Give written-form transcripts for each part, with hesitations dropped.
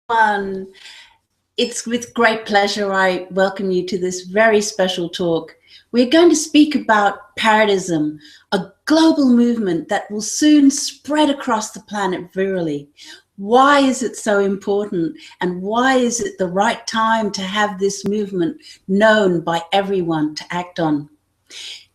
everyone. It's with great pleasure I welcome you to this very special talk. We're going to speak about Paradism, a global movement that will soon spread across the planet virally. Why is it so important, and why is it the right time to have this movement known by everyone to act on?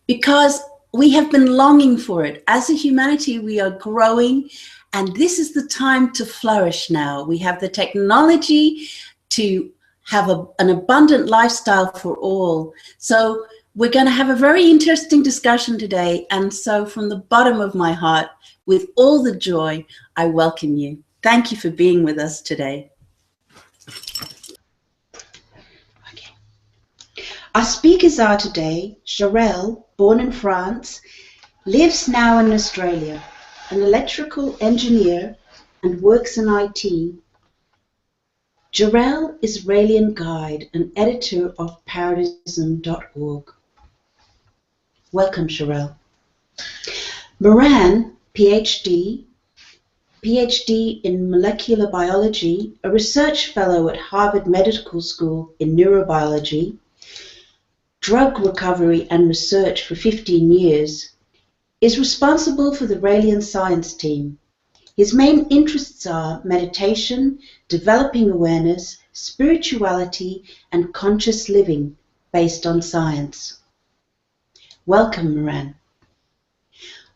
Because we have been longing for it. As a humanity, we are growing, and this is the time to flourish now. We have the technology to have an abundant lifestyle for all. So we're going to have a very interesting discussion today. And so from the bottom of my heart, with all the joy, I welcome you. Thank you for being with us today. Okay. Our speakers are today, Jarel, born in France, lives now in Australia, an electrical engineer and works in IT. Jarel is Raelian guide and editor of Paradism.org. Welcome, Jarel. Mehran, PhD in molecular biology, a research fellow at Harvard Medical School in neurobiology, drug recovery and research for 15 years, is responsible for the Raelian science team. His main interests are meditation, developing awareness, spirituality, and conscious living based on science. Welcome, Mehran.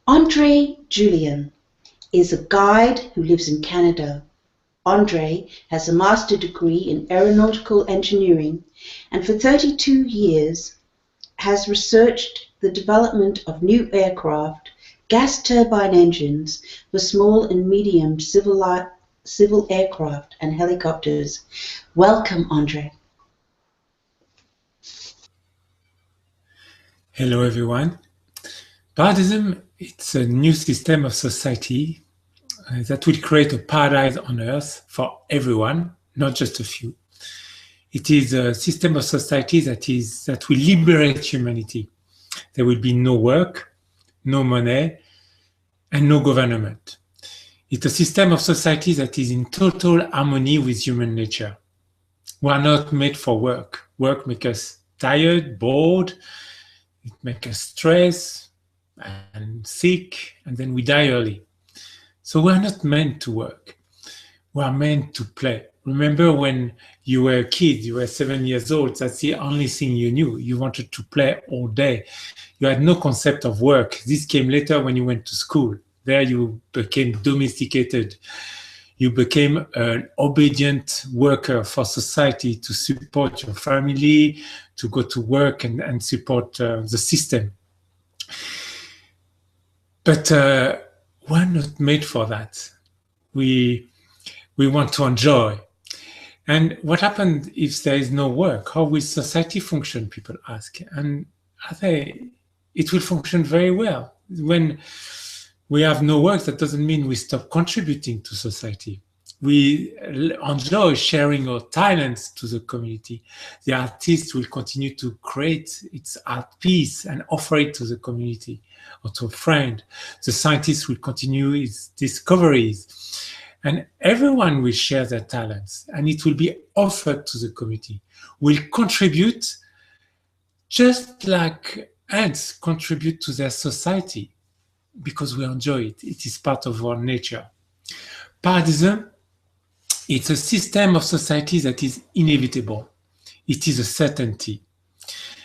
Andre Julien is a guide who lives in Canada. Andre has a master's degree in aeronautical engineering and for 32 years has researched the development of new aircraft, gas turbine engines for small and medium civil aircraft and helicopters. Welcome, Andre. Hello, everyone. Paradism, it's a new system of society that will create a paradise on earth for everyone, not just a few. It is a system of society that will liberate humanity. There will be no work, no money, and no government. It's a system of society that is in total harmony with human nature. We are not made for work. Work makes us tired, bored, it makes us stressed and sick, and then we die early. So we are not meant to work. We are meant to play. Remember when you were a kid, you were 7 years old, that's the only thing you knew. You wanted to play all day. You had no concept of work. This came later when you went to school. There you became domesticated. You became an obedient worker for society to support your family, to go to work and support the system. But we're not made for that. We want to enjoy. And what happens if there is no work? How will society function, people ask. And I say it will function very well. When we have no work, that doesn't mean we stop contributing to society. We enjoy sharing our talents to the community. The artist will continue to create its art piece and offer it to the community or to a friend. The scientist will continue his discoveries. And everyone will share their talents, and it will be offered to the community. We'll contribute just like ants contribute to their society because we enjoy it. It is part of our nature. Paradism, it's a system of society that is inevitable. It is a certainty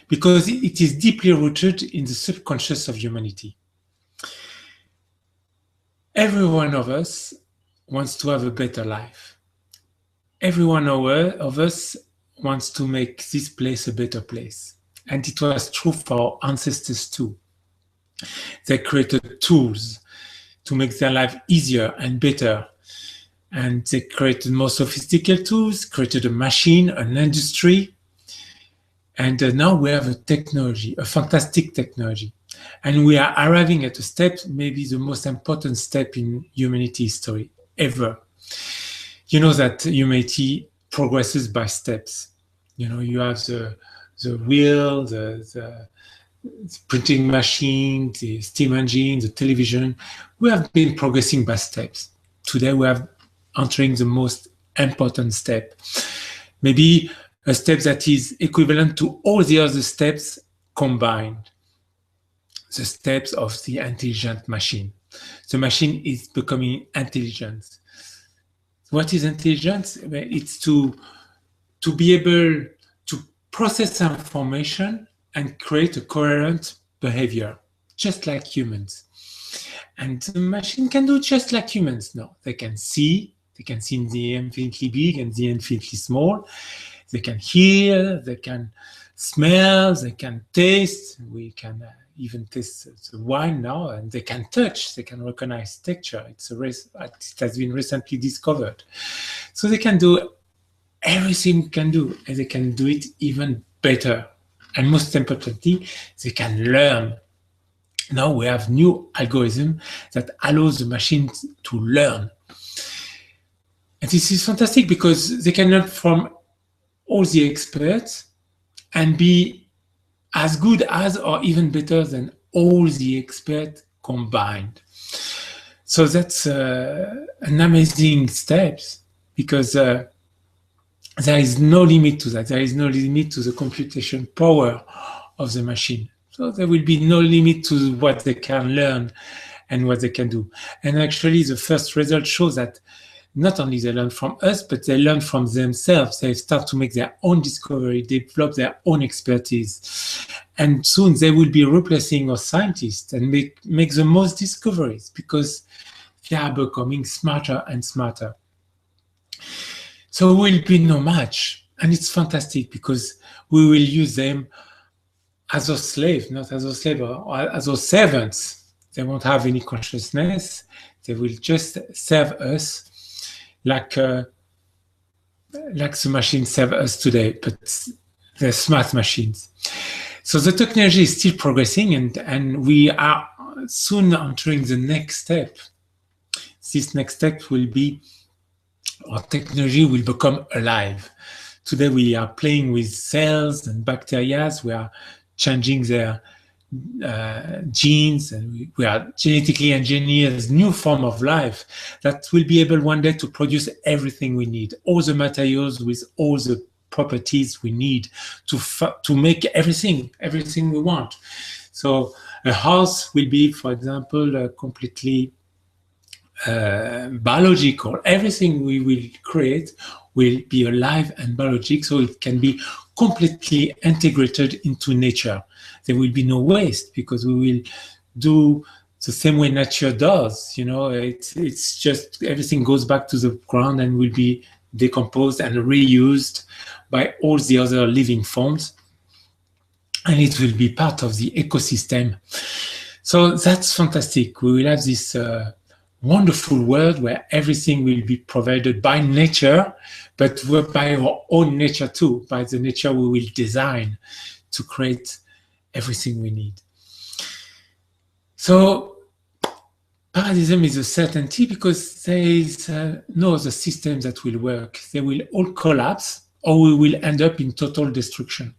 because it is deeply rooted in the subconscious of humanity. Every one of us wants to have a better life. Every one of us wants to make this place a better place. And it was true for our ancestors too. They created tools to make their life easier and better. And they created more sophisticated tools, created a machine, an industry. And now we have a technology, a fantastic technology. And we are arriving at a step, maybe the most important step in humanity history ever. You know that humanity progresses by steps. You know, you have the wheel, the printing machine, the steam engine, the television. We have been progressing by steps. Today we are entering the most important step. Maybe a step that is equivalent to all the other steps combined. The steps of the intelligent machine. The machine is becoming intelligent. What is intelligence? It's to be able to process information and create a coherent behavior, just like humans. And the machine can do just like humans. No, they can see in the infinitely big and the infinitely small. They can hear, they can smell, they can taste. We can even taste the wine now, and they can touch, they can recognize texture. It has been recently discovered. So they can do everything we can do, and they can do it even better. And most importantly, they can learn. Now we have new algorithm that allows the machines to learn. And this is fantastic because they can learn from all the experts and be as good as or even better than all the experts combined. So that's an amazing step because there is no limit to that. There is no limit to the computation power of the machine. So there will be no limit to what they can learn and what they can do. And actually the first result shows that not only they learn from us, but they learn from themselves. They start to make their own discovery, develop their own expertise. And soon they will be replacing our scientists and make the most discoveries because they are becoming smarter and smarter. So we will be no match. And it's fantastic because we will use them as our slave, not as our slave, or as our servants. They won't have any consciousness. They will just serve us like the machines serve us today, but they're smart machines. So the technology is still progressing, and we are soon entering the next step. This next step will be our technology will become alive. Today we are playing with cells and bacteria. We are changing their genes, and we are genetically engineers new form of life that will be able one day to produce everything we need, all the materials with all the properties we need to make everything we want. So a house will be, for example, completely biological. Everything we will create will be alive and biological, so it can be completely integrated into nature. There will be no waste because we will do the same way nature does. You know, it's just everything goes back to the ground and will be decomposed and reused by all the other living forms, and it will be part of the ecosystem. So that's fantastic. We will have this wonderful world where everything will be provided by nature, but by our own nature too, by the nature we will design to create everything we need. So Paradism is a certainty because there is no other system that will work. They will all collapse or we will end up in total destruction.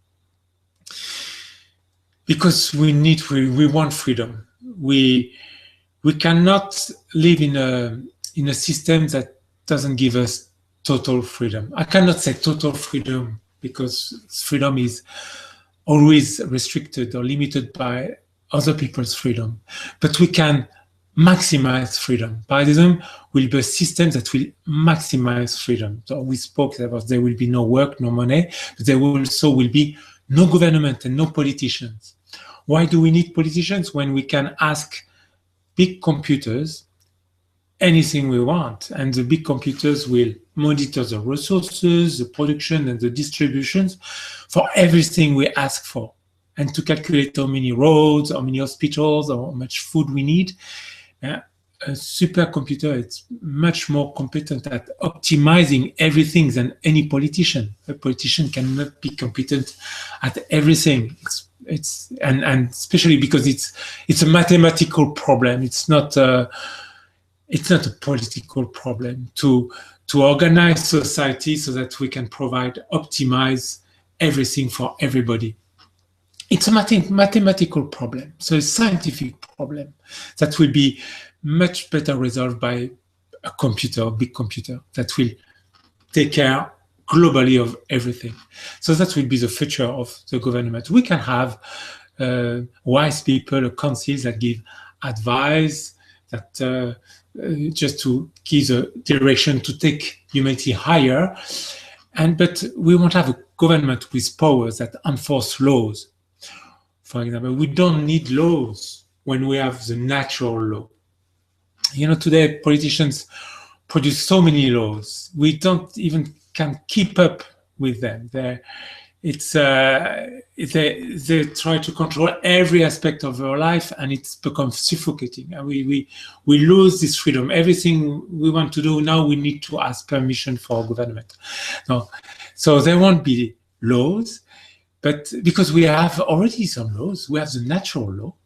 Because we want freedom. We cannot live in a system that doesn't give us total freedom. I cannot say total freedom because freedom is always restricted or limited by other people's freedom. But we can maximize freedom. Paradism will be a system that will maximize freedom. So we spoke about there will be no work, no money, but there also will be no government and no politicians. Why do we need politicians when we can ask big computers anything we want, and the big computers will monitor the resources, the production and the distributions for everything we ask for, and to calculate how many roads, how many hospitals, or how much food we need. A supercomputer is much more competent at optimizing everything than any politician. A politician cannot be competent at everything. And especially because it's a mathematical problem. It's not a political problem to organize society so that we can optimize everything for everybody. It's a mathematical problem, so a scientific problem that will be much better resolved by a computer, a big computer that will take care globally of everything. So that will be the future of the government. We can have wise people, councils that give advice, that just to give the direction to take humanity higher. But we won't have a government with powers that enforce laws. For example, we don't need laws when we have the natural law. You know, today politicians produce so many laws. We don't even can keep up with them. They try to control every aspect of our life, and it's become suffocating. And we lose this freedom. Everything we want to do now, we need to ask permission for government. No, so there won't be laws, but because we have already some laws, we have the natural law.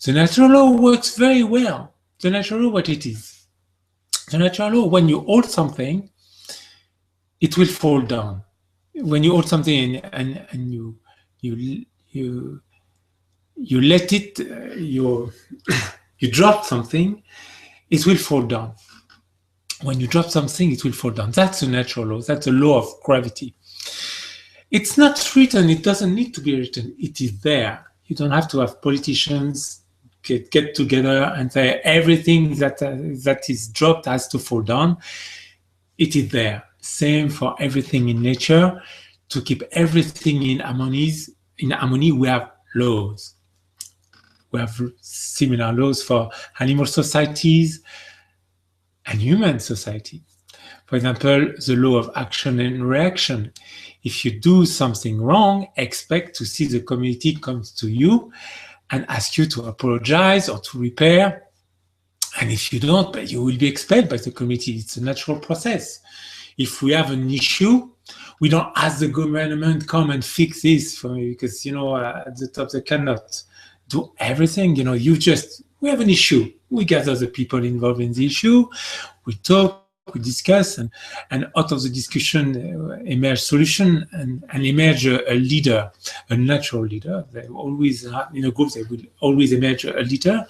The natural law works very well. The natural law, what it is? The natural law, when you hold something, it will fall down. When you hold something and you let it, you drop something, it will fall down. When you drop something, it will fall down. That's a natural law. That's a law of gravity. It's not written. It doesn't need to be written. It is there. You don't have to have politicians get together and say everything that is dropped has to fall down. It is there. Same for everything in nature. To keep everything in harmony, we have laws. We have similar laws for animal societies and human society. For example, the law of action and reaction. If you do something wrong, expect to see the community comes to you and ask you to apologize or to repair. And if you don't, but you will be expelled by the community. It's a natural process. If we have an issue, we don't ask the government come and fix this for me, because, you know, at the top they cannot do everything. You know, we have an issue. We gather the people involved in the issue. We talk, we discuss, and out of the discussion emerge solution and emerge a leader, a natural leader. They always have, in a group, they will always emerge a leader,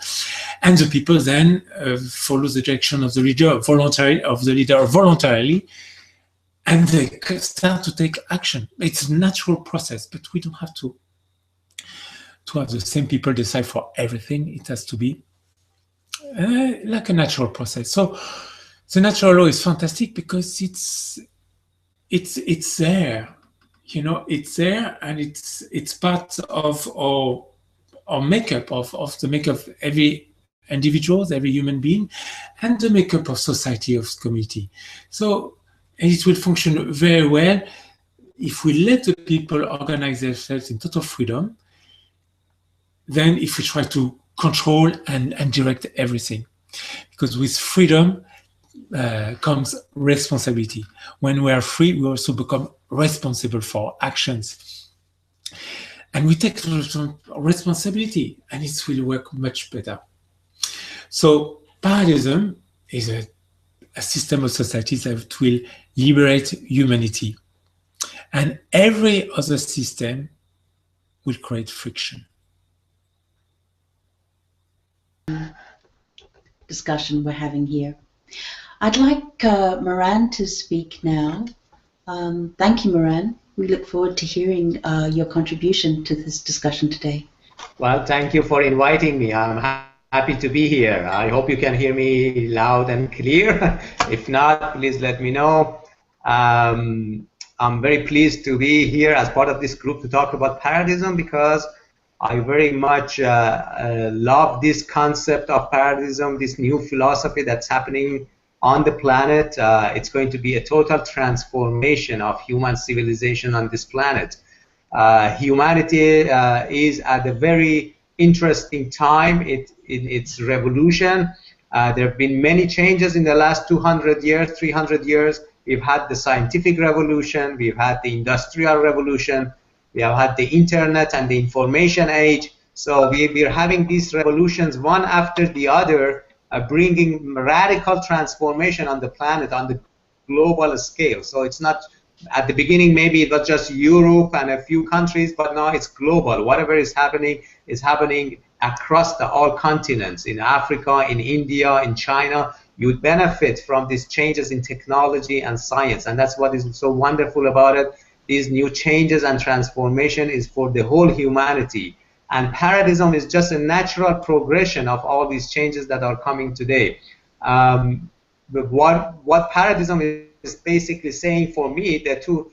and the people then follow the direction of the leader voluntarily, and they start to take action. It's a natural process, but we don't have to have the same people decide for everything. It has to be like a natural process. So the natural law is fantastic because it's there, you know, it's there, and it's part of our makeup, of the makeup of every individual, every human being, and the makeup of society, of community. So, and it will function very well if we let the people organize themselves in total freedom. Then if we try to control and direct everything, because with freedom comes responsibility. When we are free, we also become responsible for actions. And we take responsibility, and it will work much better. So Paradism is a system of societies that will liberate humanity. And every other system will create friction. Discussion we're having here. I'd like Mehran to speak now. Thank you, Mehran. We look forward to hearing your contribution to this discussion today. Well, thank you for inviting me. I'm happy to be here. I hope you can hear me loud and clear. If not, please let me know. I'm very pleased to be here as part of this group to talk about Paradism, because I very much love this concept of Paradism, this new philosophy that's happening on the planet. It's going to be a total transformation of human civilization on this planet. Humanity is at a very interesting time in its revolution. There have been many changes in the last 200 years, 300 years. We've had the scientific revolution, we've had the industrial revolution, we have had the internet and the information age. So we're having these revolutions one after the other, bringing radical transformation on the planet on the global scale. So it's not, at the beginning maybe it was just Europe and a few countries, but now it's global. Whatever is happening across all continents, in Africa, in India, in China. You would benefit from these changes in technology and science, and that's what is so wonderful about it. These new changes and transformation is for the whole humanity. And Paradism is just a natural progression of all these changes that are coming today. But what Paradism is basically saying for me, the two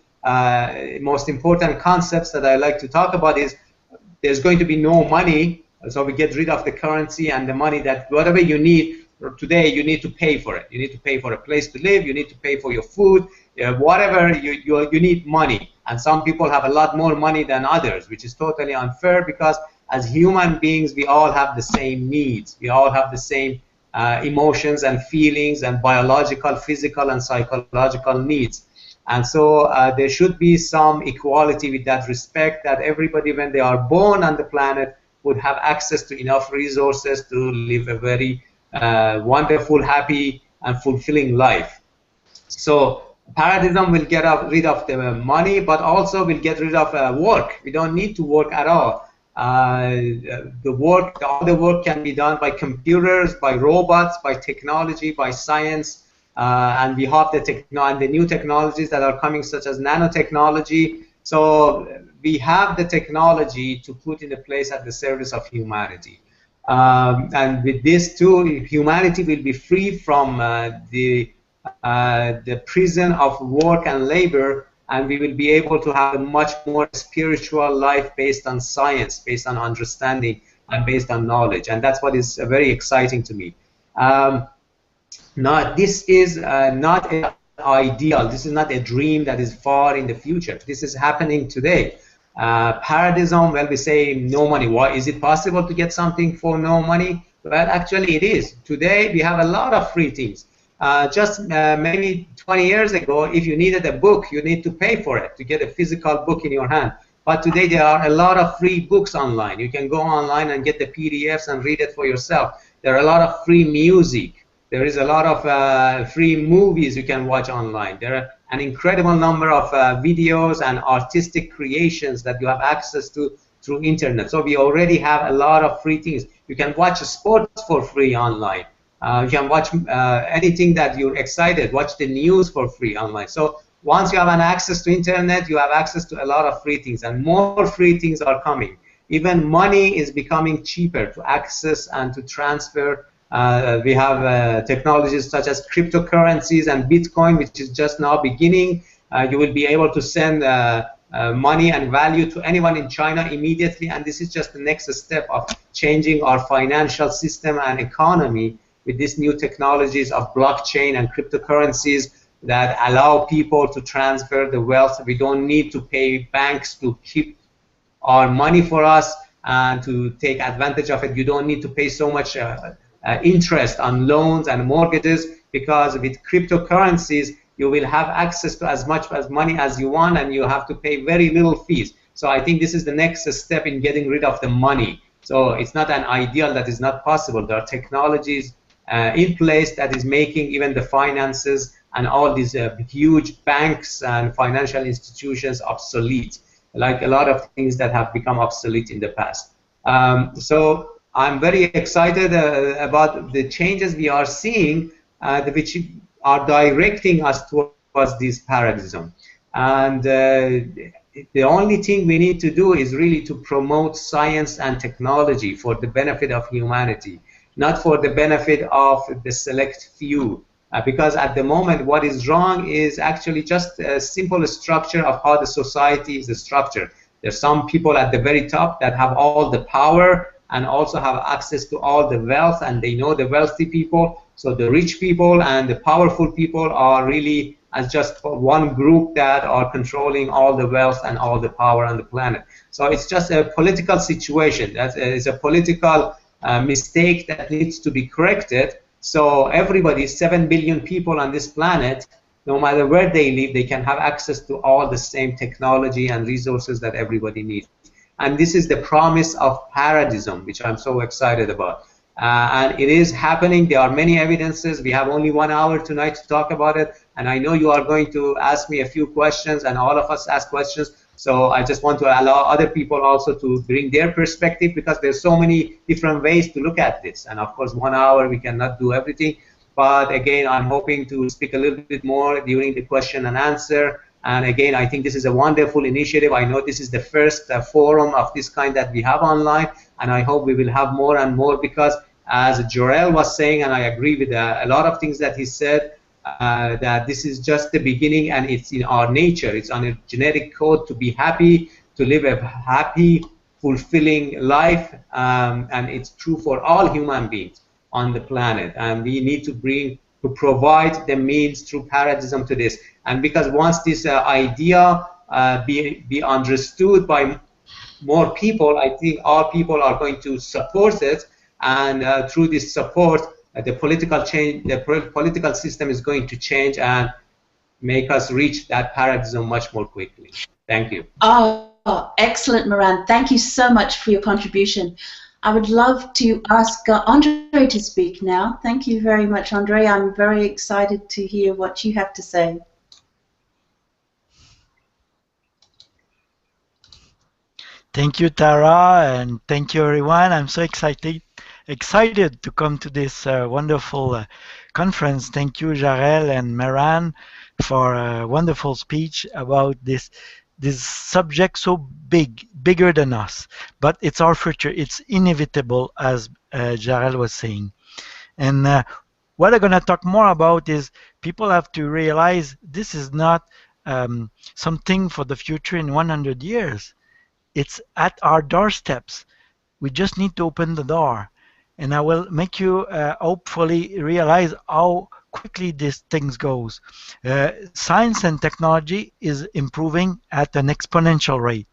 most important concepts that I like to talk about is there's going to be no money, so we get rid of the currency and the money that whatever you need today, you need to pay for it. You need to pay for a place to live, you need to pay for your food, whatever, you need money. And some people have a lot more money than others, which is totally unfair, because as human beings, we all have the same needs. We all have the same emotions and feelings and biological, physical, and psychological needs. And so there should be some equality with that respect, that everybody, when they are born on the planet, would have access to enough resources to live a very wonderful, happy, and fulfilling life. So Paradism will get rid of the money, but also will get rid of work. We don't need to work at all. All the work can be done by computers, by robots, by technology, by science, and we have the new technologies that are coming, such as nanotechnology. So we have the technology to put in the place at the service of humanity. And with this too, humanity will be free from the prison of work and labor, and we will be able to have a much more spiritual life based on science, based on understanding, and based on knowledge. And that's what is very exciting to me. This is not an ideal. This is not a dream that is far in the future. This is happening today. Paradism, well, we say no money. Why is it possible to get something for no money? Well, actually it is. Today we have a lot of free things. Just maybe 20 years ago, if you needed a book, you need to pay for it to get a physical book in your hand. But today there are a lot of free books online. You can go online and get the PDFs and read it for yourself. There are a lot of free music. There is a lot of free movies you can watch online. There are an incredible number of videos and artistic creations that you have access to through internet. So we already have a lot of free things. You can watch sports for free online. You can watch anything that you're excited. Watch the news for free online. So once you have an access to internet, you have access to a lot of free things, and more free things are coming. Even money is becoming cheaper to access and to transfer. We have technologies such as cryptocurrencies and Bitcoin, which is just now beginning. You will be able to send money and value to anyone in China immediately, and this is just the next step of changing our financial system and economy with these new technologies of blockchain and cryptocurrencies that allow people to transfer the wealth. We don't need to pay banks to keep our money for us and to take advantage of it. You don't need to pay so much interest on loans and mortgages, because with cryptocurrencies you will have access to as much as money as you want, and you have to pay very little fees. So I think this is the next step in getting rid of the money. So it's not an ideal that is not possible. There are technologies in place that is making even the finances and all these huge banks and financial institutions obsolete, like a lot of things that have become obsolete in the past. So I'm very excited about the changes we are seeing, which are directing us towards this Paradism. And the only thing we need to do is really to promote science and technology for the benefit of humanity, not for the benefit of the select few. Because at the moment, what is wrong is actually just a simple structure of how the society is structured. There's some people at the very top that have all the power and also have access to all the wealth, and they know the wealthy people. So the rich people and the powerful people are really as just one group that are controlling all the wealth and all the power on the planet. So it's just a political situation. That is a political mistake that needs to be corrected. So everybody, 7 billion people on this planet, no matter where they live, they can have access to all the same technology and resources that everybody needs. And this is the promise of Paradism, which I'm so excited about. And it is happening. There are many evidences. We have only 1 hour tonight to talk about it. And I know you are going to ask me a few questions, and all of us ask questions. So I just want to allow other people also to bring their perspective, because there's so many different ways to look at this. And of course, 1 hour, we cannot do everything. But again, I'm hoping to speak a little bit more during the question and answer. And again, I think this is a wonderful initiative. I know this is the first forum of this kind that we have online, and I hope we will have more and more, because as Jarel was saying, and I agree with a lot of things that he said, that this is just the beginning, and it's in our nature. It's on a genetic code to be happy, to live a happy, fulfilling life, and it's true for all human beings on the planet. And we need to provide the means through Paradism to this. And because once this idea be understood by more people, I think all people are going to support it, and through this support, the political system is going to change and make us reach that Paradism much more quickly. Thank you. Oh, excellent, Mehran. Thank you so much for your contribution. I would love to ask Andre to speak now. Thank you very much, Andre. I'm very excited to hear what you have to say. Thank you, Tara, and thank you, everyone. I'm so excited to come to this wonderful conference. Thank you, Jarel and Mehran, for a wonderful speech about this subject so bigger than us. But it's our future. It's inevitable, as Jarel was saying. And what I'm going to talk more about is people have to realize this is not something for the future in 100 years. It's at our doorsteps. We just need to open the door. And I will make you hopefully realize how quickly this thing goes. Science and technology is improving at an exponential rate.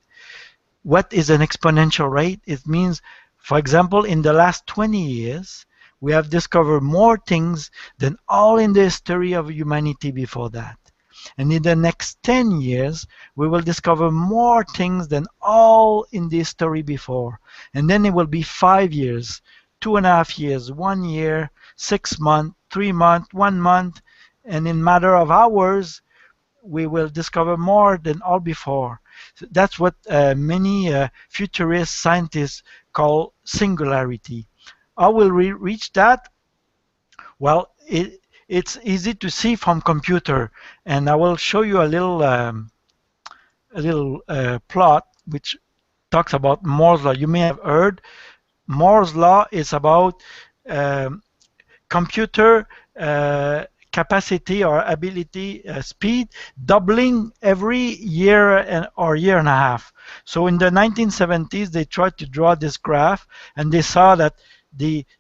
What is an exponential rate? It means, for example, in the last 20 years, we have discovered more things than all in the history of humanity before that. And in the next 10 years, we will discover more things than all in the history before. And then it will be 5 years, 2.5 years, 1 year, 6 months, 3 months, 1 month. And in matter of hours, we will discover more than all before. So that's what many futurist scientists call singularity. How will we reach that? Well, it's easy to see from computer, and I will show you a little plot which talks about Moore's law. You may have heard Moore's law is about computer capacity or ability speed doubling every year or year and a half. So in the 1970s, they tried to draw this graph, and they saw that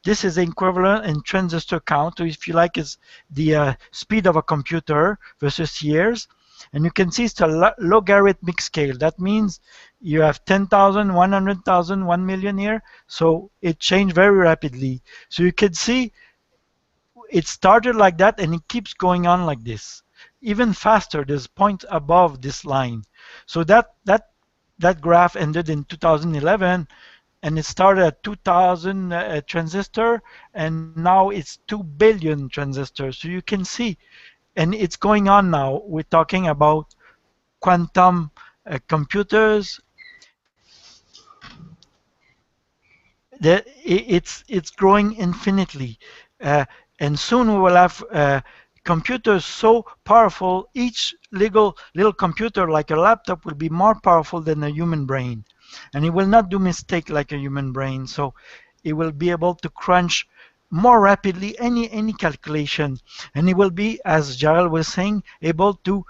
this is equivalent in transistor count. So if you like, it's the speed of a computer versus years. And you can see it's a logarithmic scale. That means you have 10,000, 100,000, 1 million here. So it changed very rapidly. So you can see it started like that, and it keeps going on like this. Even faster, there's point above this line. So that graph ended in 2011. And it started at 2,000 transistor, and now it's 2 billion transistors. So you can see, and it's going on now. We're talking about quantum computers. It's growing infinitely, and soon we will have computers so powerful. Each little computer, like a laptop, will be more powerful than a human brain. And it will not do mistake like a human brain, so it will be able to crunch more rapidly any calculation, and it will be, as Jarel was saying, able to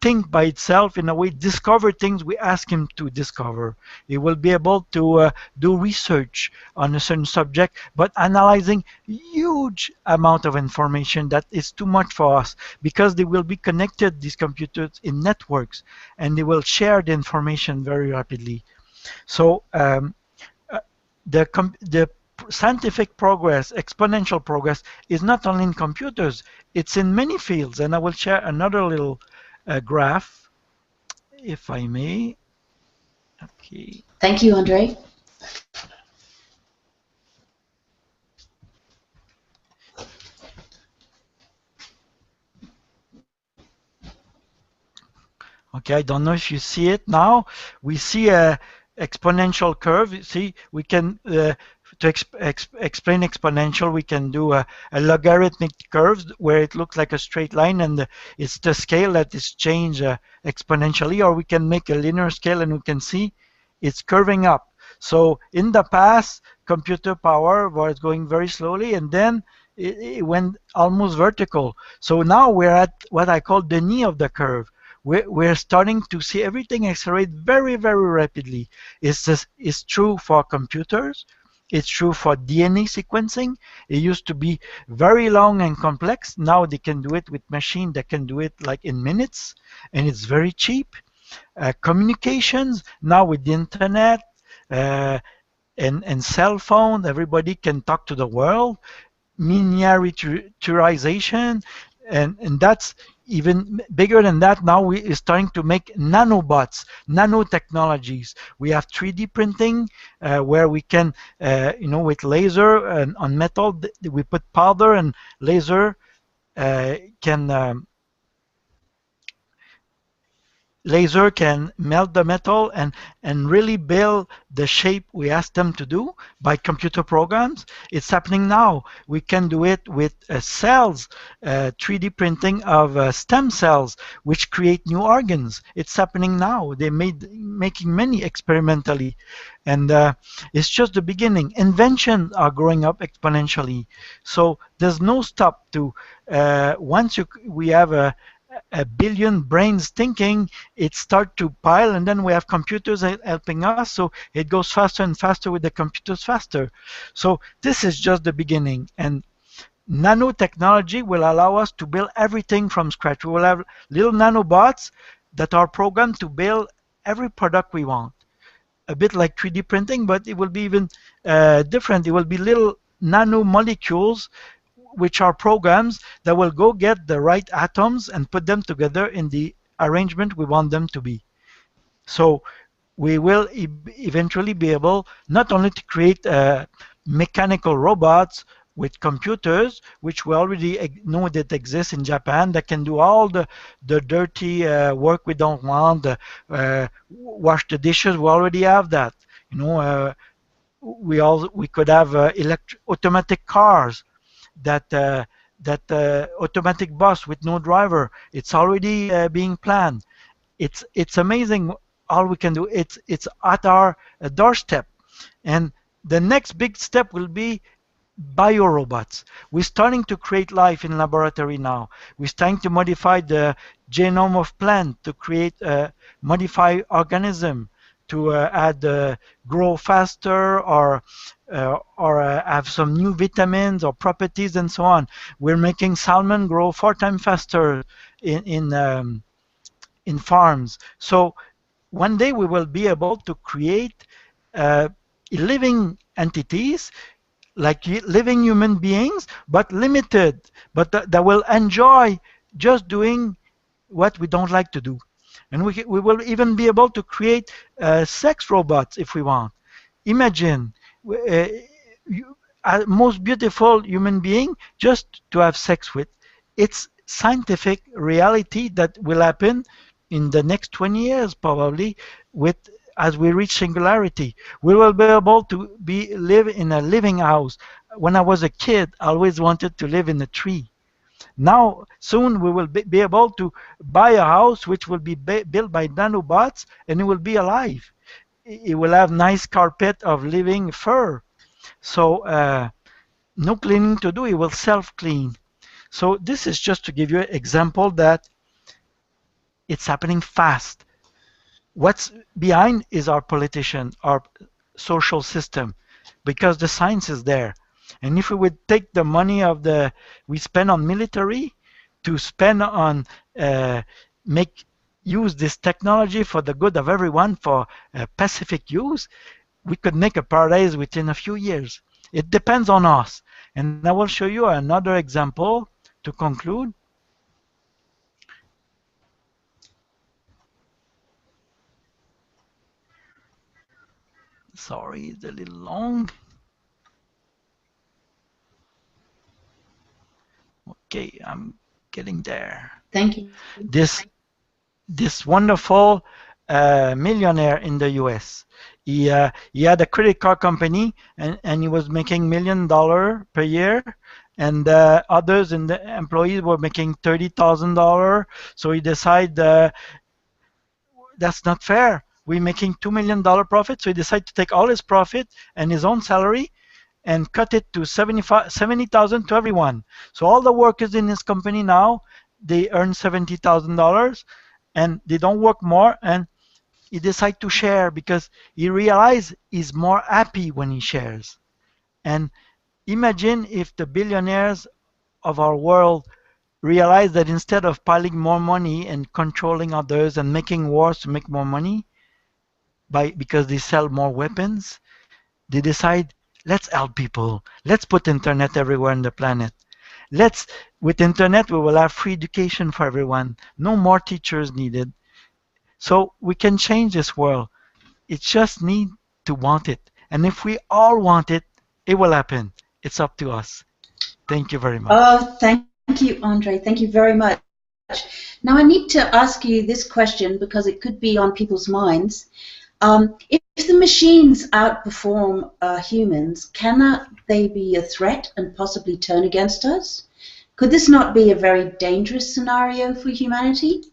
think by itself, in a way discover things we ask him to discover. It will be able to do research on a certain subject, but analyzing huge amount of information that is too much for us, because they will be connected, these computers, in networks, and they will share the information very rapidly. So the scientific progress, exponential progress, is not only in computers, it's in many fields. And I will share another little graph, if I may. Okay. Thank you, Andre. Okay, I don't know if you see it now. We see a exponential curve. You see, we can to explain exponential, we can do a logarithmic curve where it looks like a straight line and it's the scale that is changed exponentially, or we can make a linear scale and we can see it's curving up. So in the past, computer power was going very slowly and then it went almost vertical. So now we're at what I call the knee of the curve. We're starting to see everything accelerate very, very rapidly. It's true for computers. It's true for DNA sequencing. It used to be very long and complex. Now they can do it with machine that can do it like in minutes, and it's very cheap. Communications, now with the internet uh, and cell phone, everybody can talk to the world. Miniaturization, and that's even bigger than that. Now we are starting to make nanobots, nanotechnologies. We have 3D printing where we can, with laser and on metal, we put powder and laser can melt the metal and really build the shape we ask them to do by computer programs. It's happening now. We can do it with cells, 3D printing of stem cells, which create new organs. It's happening now. They making many experimentally. And it's just the beginning. Inventions are growing up exponentially. So there's no stop to, once we have a billion brains thinking, it start to pile, and then we have computers helping us, so it goes faster and faster with the computers faster. So this is just the beginning, and nanotechnology will allow us to build everything from scratch. We will have little nanobots that are programmed to build every product we want, a bit like 3D printing, but it will be even different. It will be little nanomolecules which are programs that will go get the right atoms and put them together in the arrangement we want them to be. So we will eventually be able not only to create mechanical robots with computers, which we already know that exists in Japan, that can do all the dirty work we don't want, wash the dishes. We already have that. We could have automatic cars that automatic bus with no driver. It's already being planned. It's amazing all we can do. It's at our doorstep, and the next big step will be biorobots. We're starting to create life in laboratory now. We're starting to modify the genome of plant to create a modified organism to add grow faster or have some new vitamins or properties and so on. We're making salmon grow 4 times faster in farms. So one day we will be able to create living entities like living human beings, but limited, but that will enjoy just doing what we don't like to do. And we will even be able to create sex robots if we want. Imagine most beautiful human being just to have sex with. It's scientific reality that will happen in the next 20 years probably as we reach singularity. We will be able to live in a living house. When I was a kid, I always wanted to live in a tree. Now, soon we will be able to buy a house which will be built by nanobots, and it will be alive. It will have nice carpet of living fur. So no cleaning to do, it will self-clean. So this is just to give you an example that it's happening fast. What's behind is our politician, our social system, because the science is there. And if we would take the money we spend on military to spend on use this technology for the good of everyone for pacific use, we could make a paradise within a few years. It depends on us. And I will show you another example to conclude. Sorry, it's a little long. Okay, I'm getting there. Thank you. This wonderful a millionaire in the US. He had a credit card company, and he was making $1 million per year, and others in the employees were making $30,000. So he decided that's not fair. We're making $2 million profit, so he decided to take all his profit and his own salary and cut it to 70,000 to everyone. So all the workers in his company now, they earn $70,000 and they don't work more, and he decided to share because he realized he's more happy when he shares. And imagine if the billionaires of our world realize that instead of piling more money and controlling others and making wars to make more money because they sell more weapons, they decide, let's help people. Let's put internet everywhere on the planet. With internet, we will have free education for everyone. No more teachers needed. So we can change this world. It just need to want it. And if we all want it, it will happen. It's up to us. Thank you very much. Oh, thank you, Andre. Thank you very much. Now I need to ask you this question because it could be on people's minds. If the machines outperform humans, cannot they be a threat and possibly turn against us? Could this not be a very dangerous scenario for humanity?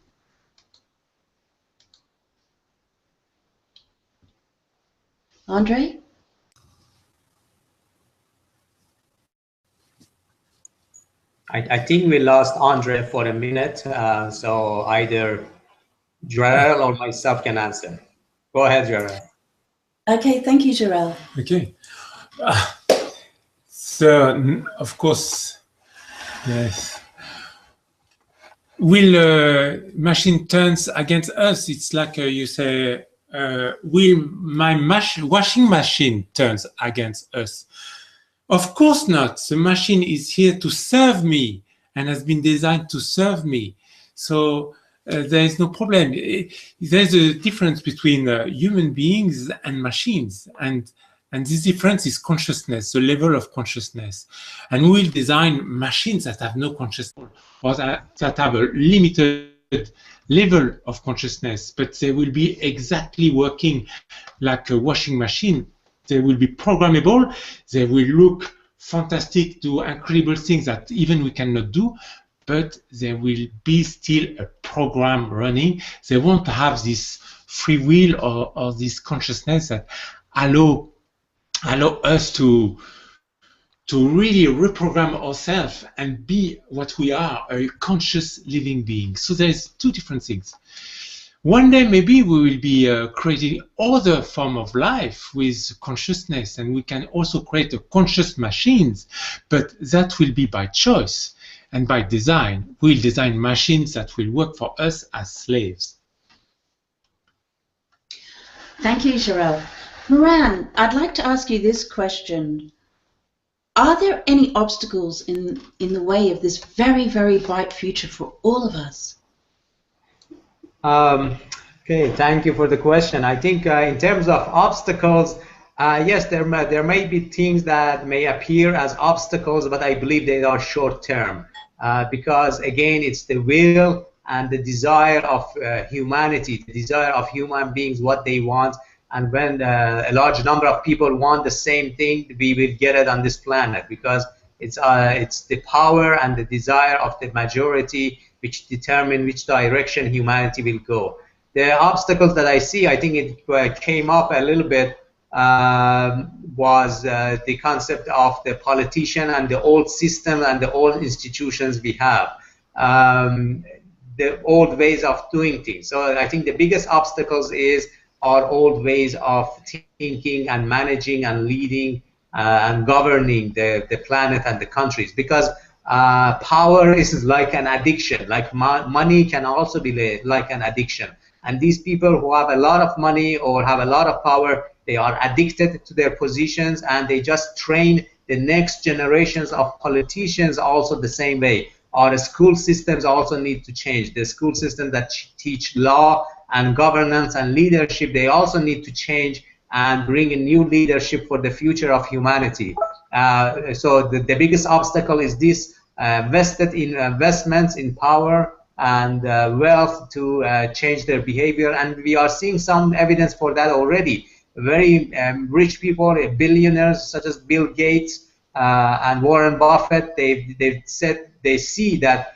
Andre? I think we lost Andre for a minute, so either Jarel or myself can answer. Go ahead, Jarel. Okay, thank you, Jarel. Okay. So, of course, yes. Will machine turns against us? It's like you say, will my washing machine turns against us? Of course not. The machine is here to serve me and has been designed to serve me. So there is no problem. There's a difference between human beings and machines. And this difference is consciousness, the level of consciousness. And we'll design machines that have no consciousness or that have a limited level of consciousness, but they will be exactly working like a washing machine. They will be programmable. They will look fantastic, do incredible things that even we cannot do, but there will be still a program running. They won't have this free will or this consciousness that allow us to really reprogram ourselves and be what we are, a conscious living being. So there's two different things. One day maybe we will be creating other form of life with consciousness, and we can also create a conscious machines, but that will be by choice and by design. We'll design machines that will work for us as slaves. Thank you, Jarel. Mehran, I'd like to ask you this question. Are there any obstacles in the way of this very, very bright future for all of us? Okay, thank you for the question. I think in terms of obstacles, yes, there may be things that may appear as obstacles, but I believe they are short term because, again, it's the will and the desire of humanity, the desire of human beings, what they want. And when a large number of people want the same thing, we will get it on this planet because it's the power and the desire of the majority which determine which direction humanity will go. The obstacles that I see, I think it came up a little bit, was the concept of the politician and the old system and the old institutions we have, the old ways of doing things. So I think the biggest obstacles is our old ways of thinking and managing and leading and governing the planet and the countries, because power is like an addiction. Like money can also be like an addiction. And these people who have a lot of money or have a lot of power, they are addicted to their positions, and they just train the next generations of politicians also the same way. Our school systems also need to change. The school systems that teach law and governance and leadership, they also need to change and bring a new leadership for the future of humanity. So the biggest obstacle is this vested in investments in power and wealth to change their behavior, and we are seeing some evidence for that already. Very rich people, billionaires such as Bill Gates and Warren Buffett, they've said they see that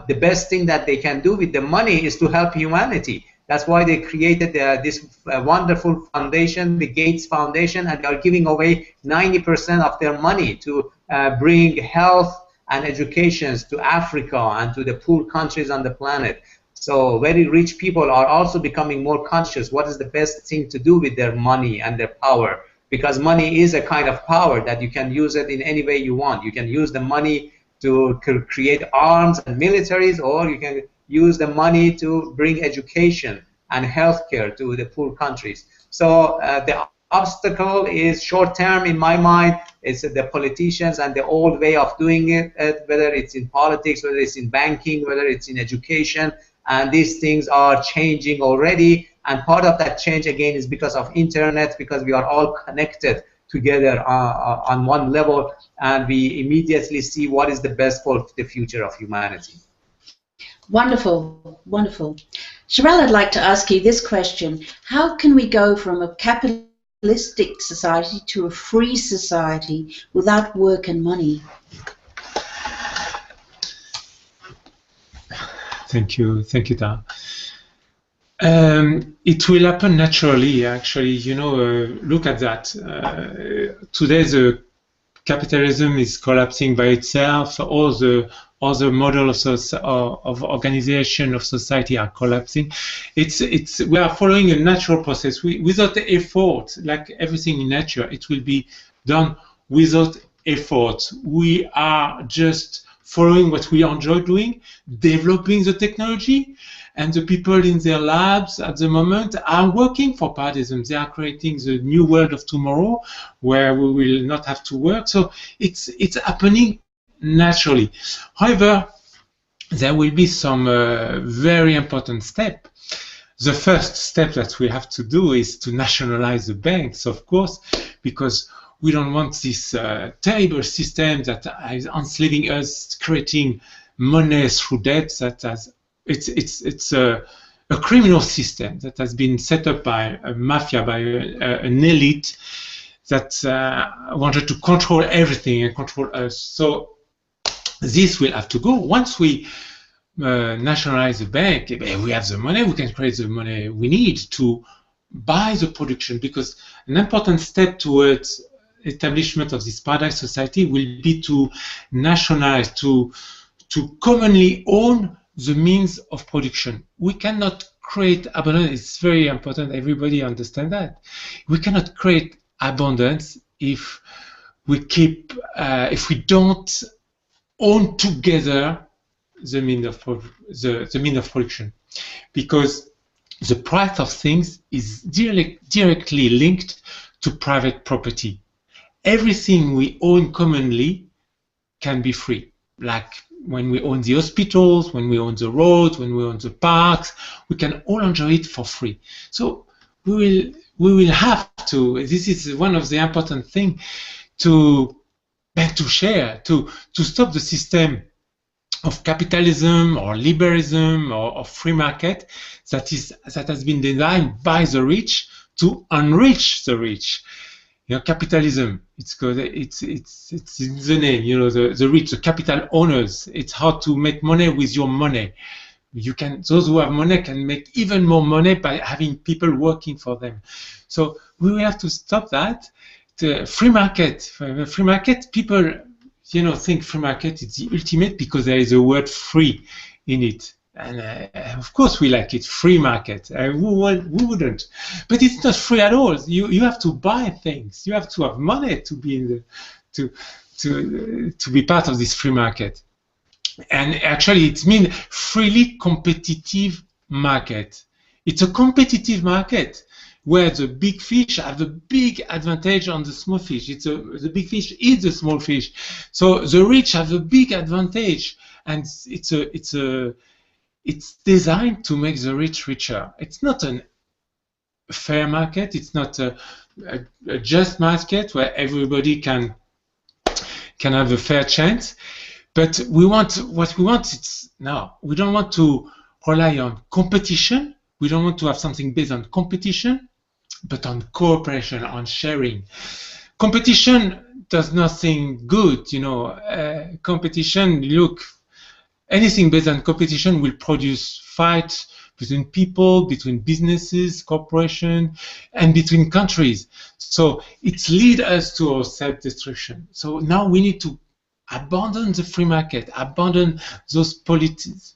the best thing that they can do with the money is to help humanity. That's why they created this wonderful foundation, the Gates Foundation, and they are giving away 90% of their money to bring health and education to Africa and to the poor countries on the planet. So very rich people are also becoming more conscious what is the best thing to do with their money and their power, because money is a kind of power that you can use it in any way you want. You can use the money to create arms and militaries, or you can use the money to bring education and healthcare to the poor countries. So the obstacle is short-term in my mind. It's the politicians and the old way of doing it, whether it's in politics, whether it's in banking, whether it's in education, and these things are changing already. And part of that change, again, is because of internet, because we are all connected together on one level, and we immediately see what is the best for the future of humanity. Wonderful, wonderful. Jarel, I'd like to ask you this question. How can we go from a capitalistic society to a free society without work and money? Thank you, Tara. It will happen naturally, actually. You know, look at that. Today, the capitalism is collapsing by itself. All the other models of organization of society are collapsing. We are following a natural process. Without effort, like everything in nature, it will be done without effort. We are just following what we enjoy doing, developing the technology, and the people in their labs at the moment are working for Paradism. They are creating the new world of tomorrow where we will not have to work. So it's happening naturally. However, there will be some very important step. The first step that we have to do is to nationalize the banks, of course, because we don't want this terrible system that is enslaving us, creating money through debt. It's a criminal system that has been set up by a mafia, by an elite that wanted to control everything and control us. So this will have to go. Once we nationalize the bank, we have the money, we can create the money we need to buy the production, because an important step towards establishment of this paradise society will be to nationalize, to commonly own the means of production. We cannot create abundance. It's very important. Everybody understand that. We cannot create abundance if we don't own together the means of production, because the price of things is directly linked to private property. Everything we own commonly can be free, like when we own the hospitals, when we own the roads, when we own the parks, we can all enjoy it for free. So we will have to. This is one of the important things to share, to stop the system of capitalism or liberalism or free market that has been designed by the rich to enrich the rich. You know, capitalism, it's in the name, you know, the rich, the capital owners. It's hard to make money with your money. Those who have money can make even more money by having people working for them. So we will have to stop that. The free market, people, you know, think free market is the ultimate because there is a word free in it. And of course we like it, free market. Who wouldn't? But it's not free at all. You have to buy things. You have to have money to be in to be part of this free market. And actually, it means freely competitive market. It's a competitive market where the big fish have a big advantage on the small fish. The big fish eats the small fish, so the rich have a big advantage, and it's designed to make the rich richer. It's not a fair market. It's not a just market where everybody can have a fair chance. But we want, what we want is now, we don't want to rely on competition. We don't want to have something based on competition, but on cooperation, on sharing. Competition does nothing good, you know. Competition, look, anything based on competition will produce fights between people, between businesses, corporations, and between countries. So it's lead us to our self-destruction. So now we need to abandon the free market, abandon those policies,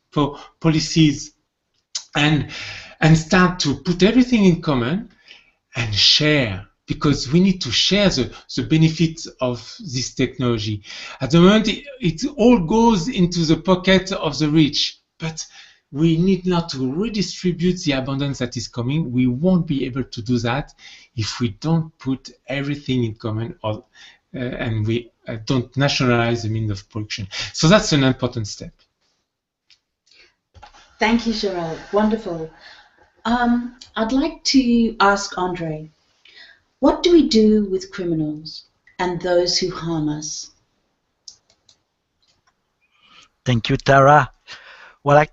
and start to put everything in common and share, because we need to share the benefits of this technology. At the moment, it all goes into the pocket of the rich, but we need now to redistribute the abundance that is coming. We won't be able to do that if we don't put everything in common, or, and we don't nationalize the means of production. So that's an important step. Thank you, Jarel. Wonderful. I'd like to ask Andre, what do we do with criminals and those who harm us? Thank you, Tara. Well,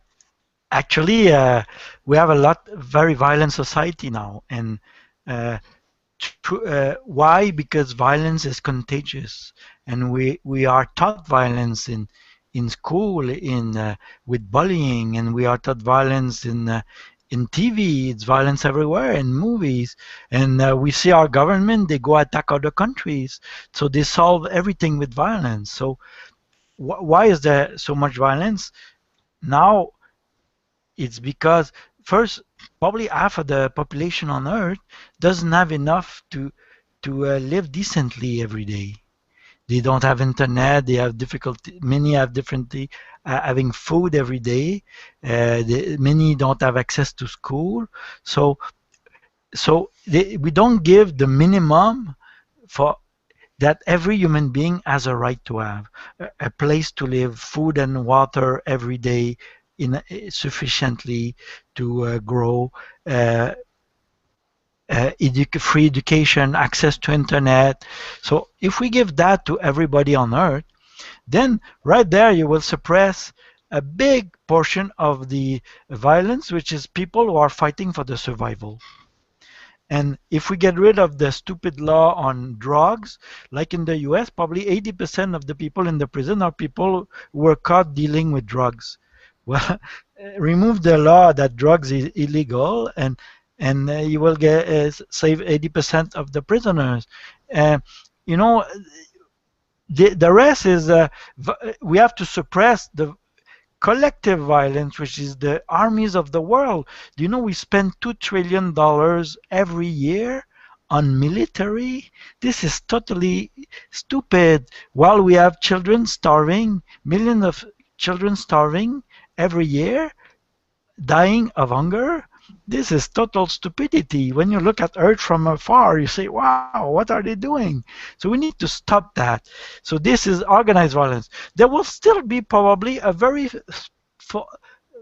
actually, we have a very violent society now, and why? Because violence is contagious, and we are taught violence in school, with bullying, and we are taught violence in TV. It's violence everywhere, in movies, and we see our government, they go attack other countries, so they solve everything with violence. So why is there so much violence now? It's because, first, probably half of the population on Earth doesn't have enough to live decently every day. They don't have internet. They have difficulty. Many have difficulty having food every day. Many don't have access to school. So we don't give the minimum for that every human being has a right to have: a place to live, food and water every day, sufficiently to grow, free education, access to internet. So if we give that to everybody on Earth, then right there you will suppress a big portion of the violence, which is people who are fighting for the survival. And if we get rid of the stupid law on drugs, like in the US, probably 80% of the people in the prison are people who were caught dealing with drugs. Well, remove the law that drugs is illegal, and you will save 80% of the prisoners. You know, the rest is we have to suppress the collective violence, which is the armies of the world. Do you know we spend $2 trillion every year on military? This is totally stupid. While we have children starving, millions of children starving every year, dying of hunger. This is total stupidity. When you look at Earth from afar, you say, wow, what are they doing? So we need to stop that. So this is organized violence. There will still be probably a very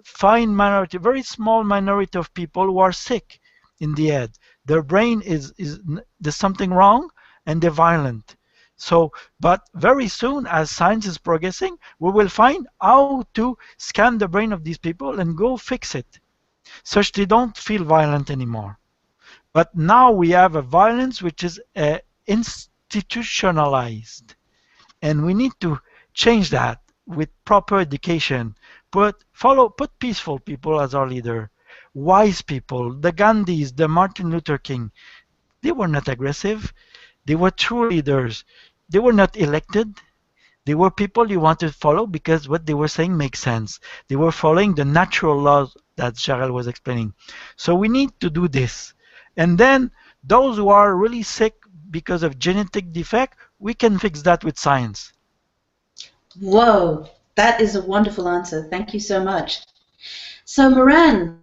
fine minority, very small minority of people who are sick in the head. Their brain there's something wrong, and they're violent. So, but very soon, as science is progressing, we will find how to scan the brain of these people and go fix it, such they don't feel violent anymore. But now we have a violence which is institutionalized, and we need to change that with proper education. Put peaceful people as our leader, wise people, the Gandhis, the Martin Luther King. They were not aggressive. They were true leaders. They were not elected. They were people you wanted to follow because what they were saying makes sense. They were following the natural laws that Jarel was explaining. So we need to do this. And then those who are really sick because of genetic defect, we can fix that with science. Whoa, that is a wonderful answer. Thank you so much. So Mehran,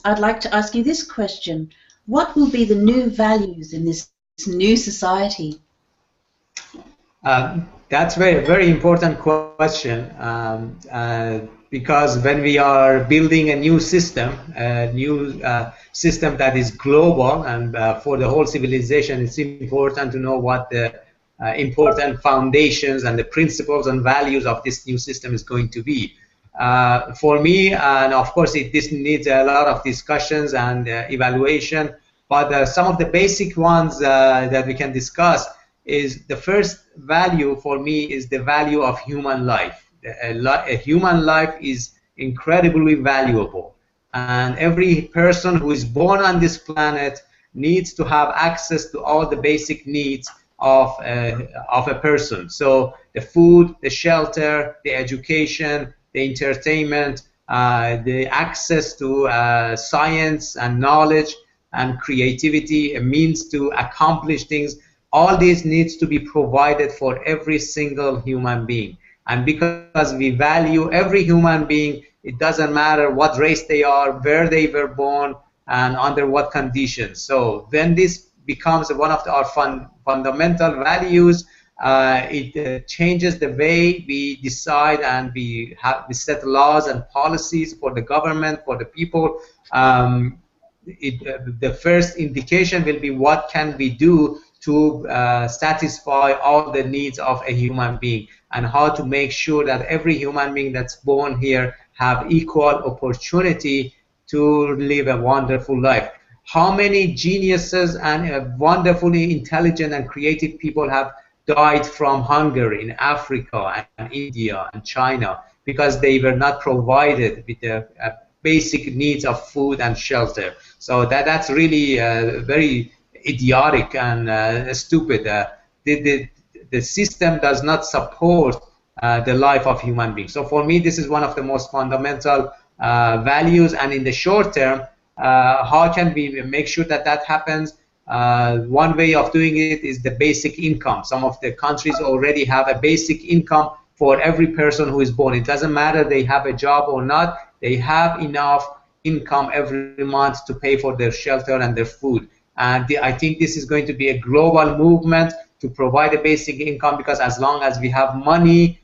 I'd like to ask you this question. What will be the new values in this new society? That's very important question, because when we are building a new system that is global and for the whole civilization, it's important to know what the important foundations and the principles and values of this new system is going to be. For me, and of course, this needs a lot of discussions and evaluation, but some of the basic ones that we can discuss is the first value for me is the value of human life. A human life is incredibly valuable, and every person who is born on this planet needs to have access to all the basic needs of a person. So the food, the shelter, the education, the entertainment, the access to science and knowledge and creativity, a means to accomplish things. All these needs to be provided for every single human being. And because we value every human being, it doesn't matter what race they are, where they were born, and under what conditions. So when this becomes one of our fundamental values, it changes the way we decide and we set laws and policies for the government, for the people. The first indication will be what can we do to satisfy all the needs of a human being, and how to make sure that every human being that's born here have equal opportunity to live a wonderful life. How many geniuses and wonderfully intelligent and creative people have died from hunger in Africa and India and China because they were not provided with the basic needs of food and shelter. So that's really very idiotic and stupid. The system does not support the life of human beings. So for me, this is one of the most fundamental values. And in the short term, how can we make sure that that happens? One way of doing it is the basic income. Some of the countries already have a basic income for every person who is born. It doesn't matter they have a job or not. They have enough income every month to pay for their shelter and their food. And I think this is going to be a global movement to provide a basic income, because as long as we have money,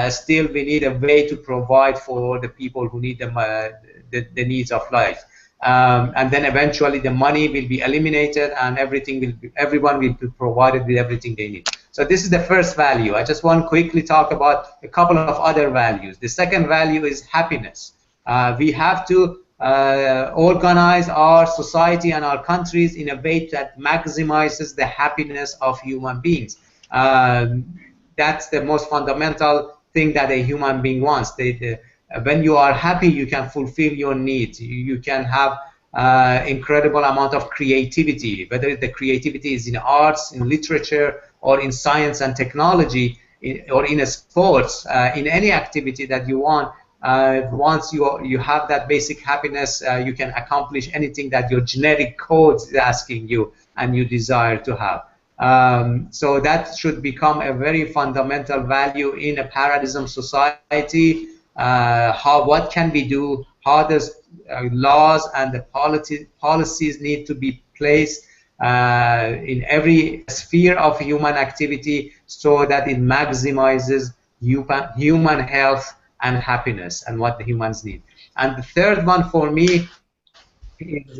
still we need a way to provide for the people who need the needs of life. And then eventually the money will be eliminated and everyone will be provided with everything they need. So this is the first value. I just want to quickly talk about a couple of other values. The second value is happiness. We have to organize our society and our countries in a way that maximizes the happiness of human beings. That's the most fundamental thing that a human being wants. When you are happy, you can fulfill your needs. You can have incredible amount of creativity, whether the creativity is in arts, in literature, or in science and technology, or in sports, in any activity that you want. Once you have that basic happiness, you can accomplish anything that your genetic code is asking you and you desire to have. So that should become a very fundamental value in a Paradism society. What can we do? How does laws and the policies need to be placed in every sphere of human activity so that it maximizes human health and happiness and what the humans need. And the third one for me is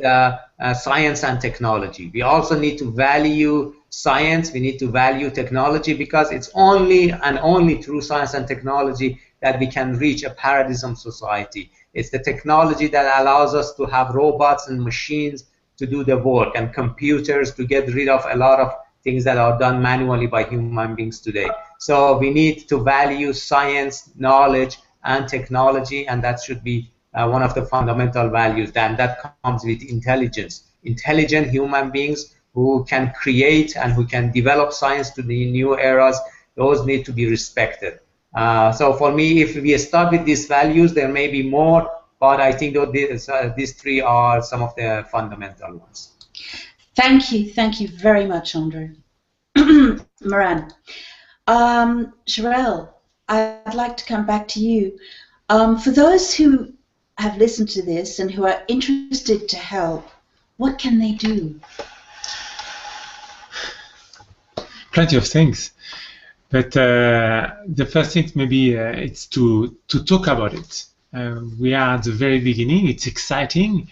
science and technology. We also need to value science. We need to value technology, because it's only and only through science and technology that we can reach a Paradism society. It's the technology that allows us to have robots and machines to do the work, and computers to get rid of a lot of things that are done manually by human beings today. So we need to value science, knowledge, and technology, and that should be one of the fundamental values. And that comes with intelligence. Intelligent human beings who can create and who can develop science to the new eras, those need to be respected. So for me, if we start with these values, there may be more, but I think these three are some of the fundamental ones. Thank you very much, Andre. Mehran. Jarel, I'd like to come back to you. For those who have listened to this and who are interested to help, what can they do? Plenty of things. But the first thing maybe it's to talk about it. We are at the very beginning. It's exciting.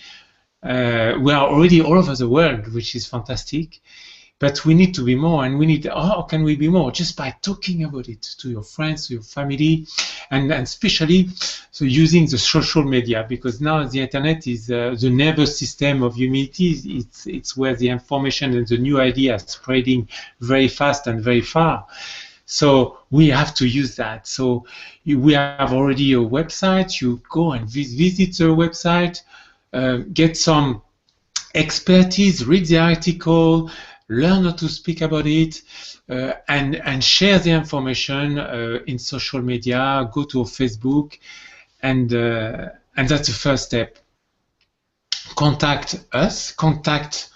We are already all over the world, which is fantastic. but we need to be more, and we need, how can we be more? Just by talking about it to your friends, to your family, and especially so using the social media, because now the internet is the nervous system of humanity. It's where the information and the new ideas spreading very fast and very far. So we have to use that. So we have already a website. You go and visit the website, get some expertise, read the article, learn how to speak about it, and share the information in social media. Go to Facebook, and that's the first step. Contact us, contact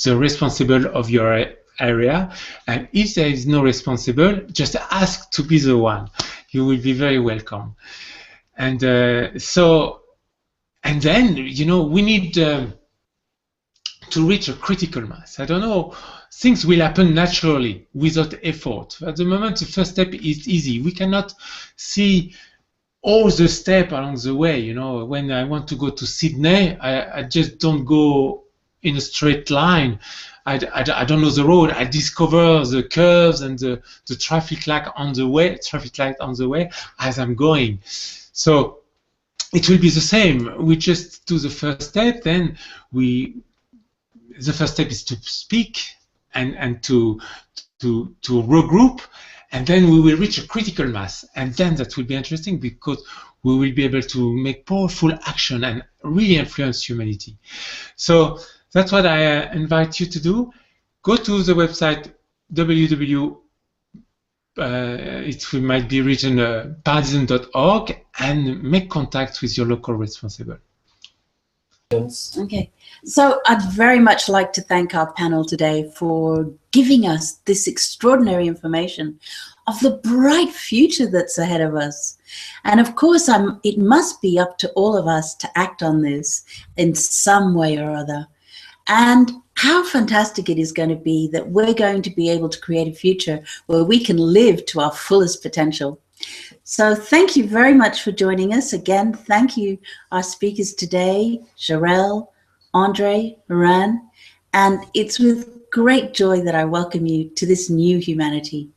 the responsible of your area, and if there is no responsible, just ask to be the one. You will be very welcome. And and then, you know, we need to reach a critical mass. I don't know, things will happen naturally without effort. At the moment, the first step is easy. We cannot see all the steps along the way. You know, when I want to go to Sydney, I just don't go in a straight line. I don't know the road. I discover the curves and the traffic light on the way as I'm going. So it will be the same. We just do the first step, then the first step is to speak and to regroup, and then we will reach a critical mass, and then that will be interesting because we will be able to make powerful action and really influence humanity. So that's what I invite you to do. Go to the website www. It might be written paradism.org, and make contact with your local responsible. Okay, so I'd very much like to thank our panel today for giving us this extraordinary information of the bright future that's ahead of us. And of course, it must be up to all of us to act on this in some way or other. And how fantastic it is going to be that we're going to be able to create a future where we can live to our fullest potential. So thank you very much for joining us. Again, thank you, our speakers today, Jarel, Andre, Mehran, and it's with great joy that I welcome you to this new humanity.